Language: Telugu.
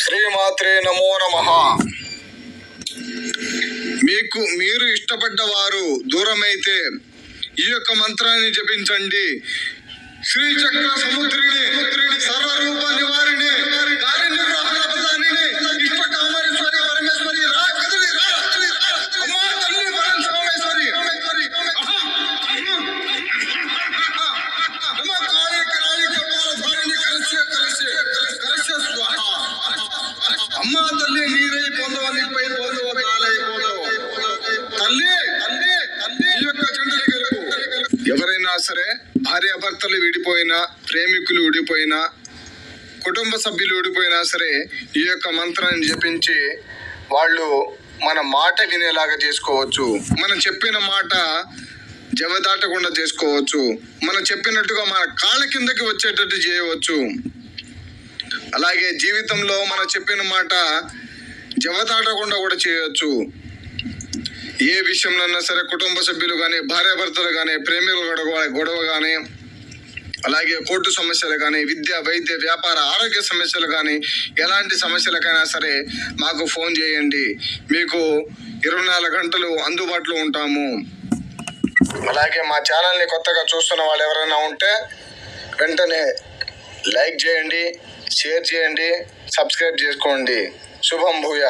శ్రీమాత్రే నమో నమః. మీరు ఇష్టపడ్డ వారు దూరమైతే ఈ యొక్క మంత్రాన్ని జపించండి. శ్రీచక్ర సముద్రిని సర్వరూప నివారిణి కార్యనిర్వహణ ప్రధానిని ఇష్టకామేశ్వరి పరమేశ్వరి రా కదలి రా అమ్మా తల్లి పరమేశ్వరి అమ్మ కాళీ కరాళి కపాలధారిణి కలశ స్వాహ. అమ్మా తల్లి నీరై పొందవని పై పొందవ కాలైపోతావు తల్లి ఈ యొక్క జంటని గెలుపు. ఎవరైనా సరే భార్యాభర్తలు విడిపోయినా, ప్రేమికులు విడిపోయినా, కుటుంబ సభ్యులు విడిపోయినా సరే ఈ యొక్క మంత్రాన్ని జపించి వాళ్ళు మన మాట వినేలాగా చేసుకోవచ్చు. మనం చెప్పిన మాట జవదాటకుండా చేసుకోవచ్చు. మనం చెప్పినట్టుగా మన కాళ్ళ కిందకి వచ్చేటట్టు చేయవచ్చు. అలాగే జీవితంలో మనం చెప్పిన మాట జవదాటకుండా కూడా చేయవచ్చు. ఏ విషయంలో సరే కుటుంబ సభ్యులు కానీ, భార్యాభర్తలు కానీ, ప్రేమికులు గొడవ కానీ, అలాగే కోర్టు సమస్యలు కానీ, విద్య, వైద్య, వ్యాపార, ఆరోగ్య సమస్యలు కానీ, ఎలాంటి సమస్యలకైనా సరే మాకు ఫోన్ చేయండి. మీకు 24 గంటలు అందుబాటులో ఉంటాము. అలాగే మా ఛానల్ని కొత్తగా చూస్తున్న వాళ్ళు ఎవరైనా ఉంటే వెంటనే లైక్ చేయండి, షేర్ చేయండి, సబ్స్క్రైబ్ చేసుకోండి. శుభం భూయా.